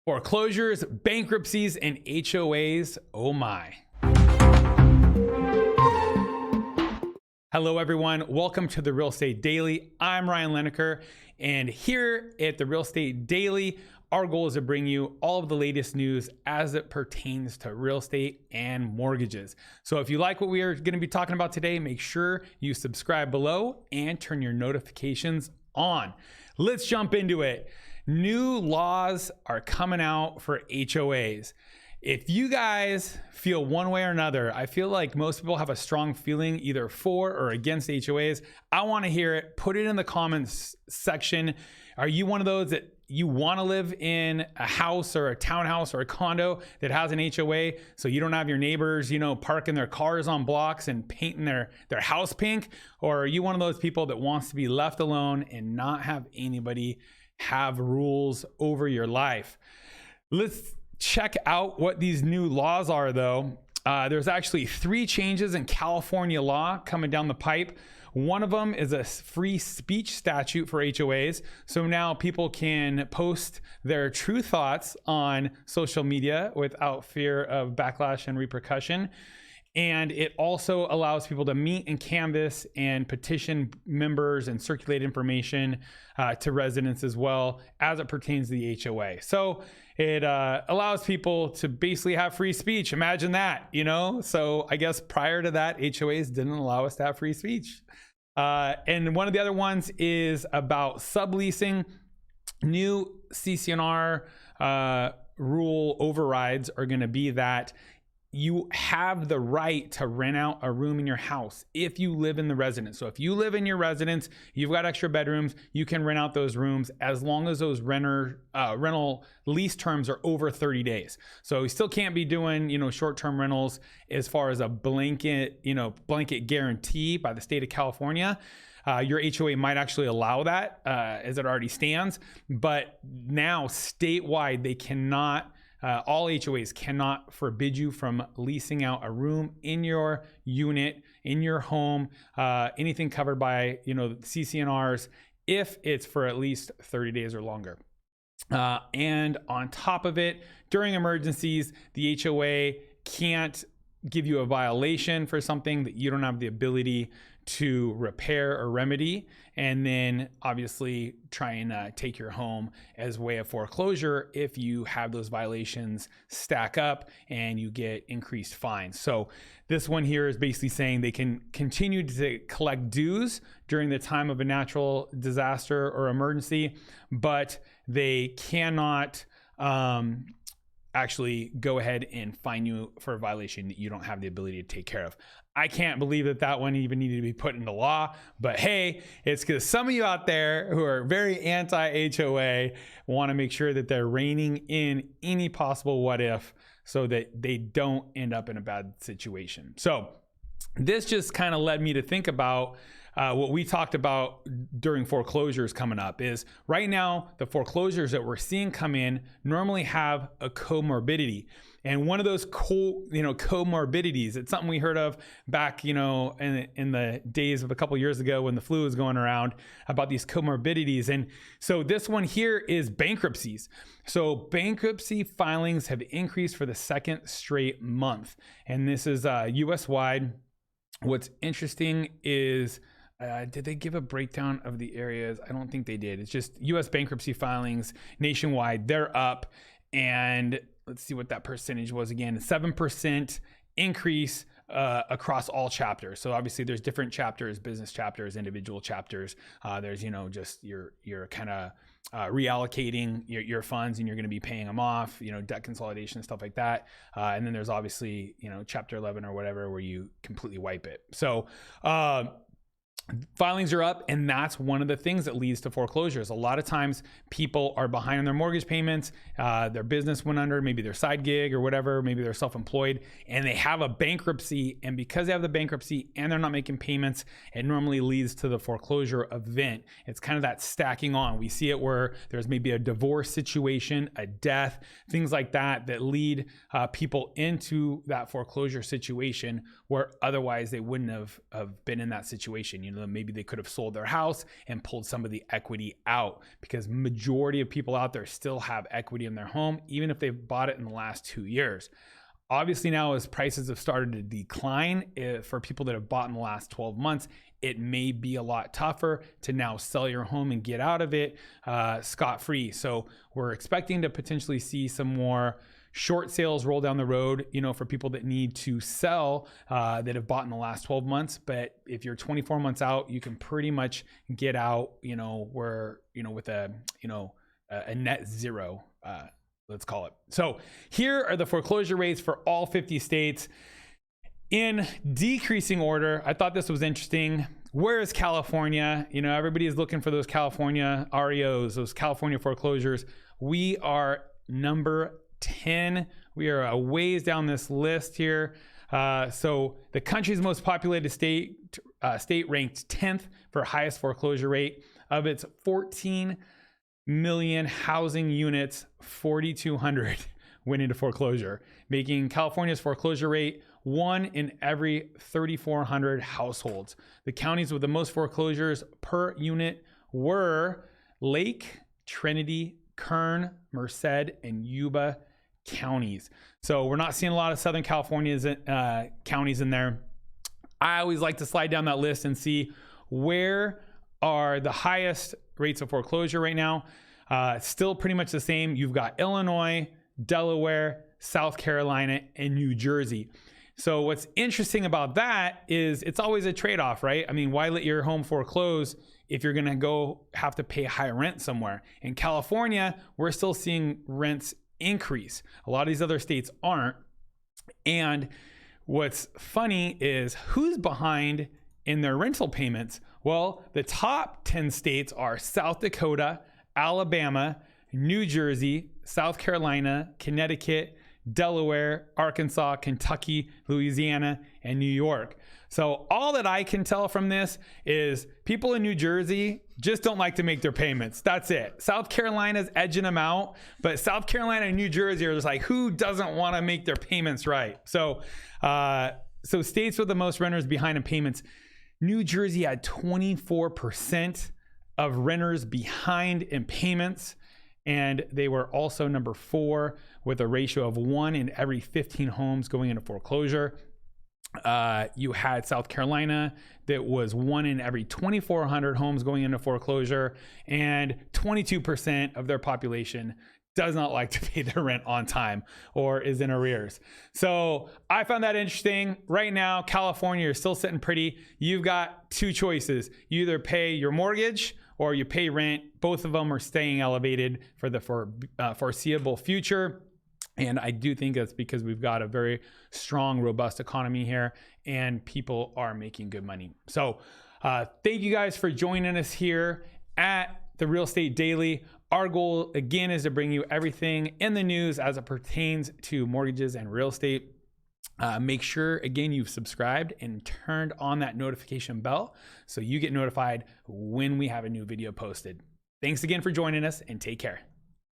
Foreclosures, bankruptcies, and HOAs, oh my. Hello everyone, welcome to the Real Estate Daily. I'm Ryan Lineker, and here at the Real Estate Daily, our goal is to bring you all of the latest news as it pertains to real estate and mortgages. So if you like what we are going to be talking about today, make sure you subscribe below and turn your notifications on. Let's jump into it. New laws are coming out for HOAs. If you guys feel one way or another, I feel like most people have a strong feeling either for or against HOAs. I want to hear it. Put it in the comments section. Are you one of those that you want to live in a house or a townhouse or a condo that has an HOA so you don't have your neighbors, parking their cars on blocks and painting their house pink? Or are you one of those people that wants to be left alone and not have anybody have rules over your life? Let's check out what these new laws are though. There's actually 3 changes in California law coming down the pipe. One of them is a free speech statute for HOAs. So now people can post their true thoughts on social media without fear of backlash and repercussion. And it also allows people to meet and canvass and petition members and circulate information to residents as well as it pertains to the HOA. So it allows people to basically have free speech. Imagine that, So I guess prior to that, HOAs didn't allow us to have free speech. And one of the other ones is about subleasing. New CC&R rule overrides are going to be that you have the right to rent out a room in your house if you live in the residence. So if you live in your residence, you've got extra bedrooms, you can rent out those rooms as long as those rental lease terms are over 30 days. So you still can't be doing, short-term rentals as far as a blanket guarantee by the state of California. Your HOA might actually allow that as it already stands, but now statewide they cannot. All HOAs cannot forbid you from leasing out a room in your unit, in your home, anything covered by, CC&Rs, if it's for at least 30 days or longer. And on top of it, during emergencies, the HOA can't give you a violation for something that you don't have the ability to repair or remedy, and then obviously try and take your home as a way of foreclosure if you have those violations stack up and you get increased fines. So this one here is basically saying they can continue to collect dues during the time of a natural disaster or emergency, but they cannot actually go ahead and fine you for a violation that you don't have the ability to take care of. I can't believe that one even needed to be put into law, but hey, it's because some of you out there who are very anti-HOA want to make sure that they're reining in any possible what if so that they don't end up in a bad situation. So this just kind of led me to think about what we talked about during foreclosures coming up is right now, the foreclosures that we're seeing come in normally have a comorbidity. And one of those comorbidities, it's something we heard of back, in the days of a couple years ago when the flu was going around about these comorbidities. And so this one here is bankruptcies. So bankruptcy filings have increased for the 2nd straight month. And this is US wide. What's interesting is, did they give a breakdown of the areas? I don't think they did. It's just US bankruptcy filings nationwide. They're up, and let's see what that percentage was again. 7% increase across all chapters. So obviously there's different chapters, business chapters, individual chapters. There's, just you're kind of reallocating your funds and you're going to be paying them off, debt consolidation, stuff like that. And then there's obviously, chapter 11 or whatever, where you completely wipe it. So, filings are up, and that's one of the things that leads to foreclosures. A lot of times people are behind on their mortgage payments, their business went under, maybe their side gig or whatever, maybe they're self-employed, and they have a bankruptcy, and because they have the bankruptcy and they're not making payments, it normally leads to the foreclosure event. It's kind of that stacking on. We see it where there's maybe a divorce situation, a death, things like that lead people into that foreclosure situation where otherwise they wouldn't have been in that situation. maybe they could have sold their house and pulled some of the equity out, because majority of people out there still have equity in their home, even if they've bought it in the last 2 years. Obviously now, as prices have started to decline, for people that have bought in the last 12 months, it may be a lot tougher to now sell your home and get out of it scot-free. So we're expecting to potentially see some more short sales roll down the road, for people that need to sell that have bought in the last 12 months. But if you're 24 months out, you can pretty much get out, with a net zero, let's call it. So here are the foreclosure rates for all 50 states in decreasing order. I thought this was interesting. Where is California? Everybody is looking for those California REOs, those California foreclosures. We are number 10. We are a ways down this list here. So the country's most populated state ranked 10th for highest foreclosure rate. Of its 14 million housing units, 4,200 went into foreclosure, making California's foreclosure rate 1 in every 3,400 households. The counties with the most foreclosures per unit were Lake, Trinity, Kern, Merced, and Yuba counties. So we're not seeing a lot of Southern California's counties in there. I always like to slide down that list and see where are the highest rates of foreclosure right now. Still pretty much the same. You've got Illinois, Delaware, South Carolina, and New Jersey. So what's interesting about that is it's always a trade-off, right? I mean, why let your home foreclose if you're going to go have to pay high rent somewhere? In California, we're still seeing rents increase. A lot of these other states aren't. And what's funny is who's behind in their rental payments. Well, the top 10 states are South Dakota, Alabama, New Jersey, South Carolina, Connecticut, Delaware, Arkansas, Kentucky, Louisiana, and New York. So all that I can tell from this is people in New Jersey just don't like to make their payments. That's it. South Carolina's edging them out, but South Carolina and New Jersey are just like, who doesn't want to make their payments right? So, states with the most renters behind in payments, New Jersey had 24% of renters behind in payments. And they were also number 4 with a ratio of 1 in every 15 homes going into foreclosure. You had South Carolina that was 1 in every 2,400 homes going into foreclosure, and 22% of their population does not like to pay their rent on time or is in arrears. So I found that interesting. Right now, California is still sitting pretty. You've got 2 choices. You either pay your mortgage or you pay rent. Both of them are staying elevated for the foreseeable future. And I do think that's because we've got a very strong, robust economy here and people are making good money. So thank you guys for joining us here at the Real Estate Daily. Our goal, again, is to bring you everything in the news as it pertains to mortgages and real estate. Make sure, again, you've subscribed and turned on that notification bell so you get notified when we have a new video posted. Thanks again for joining us and take care.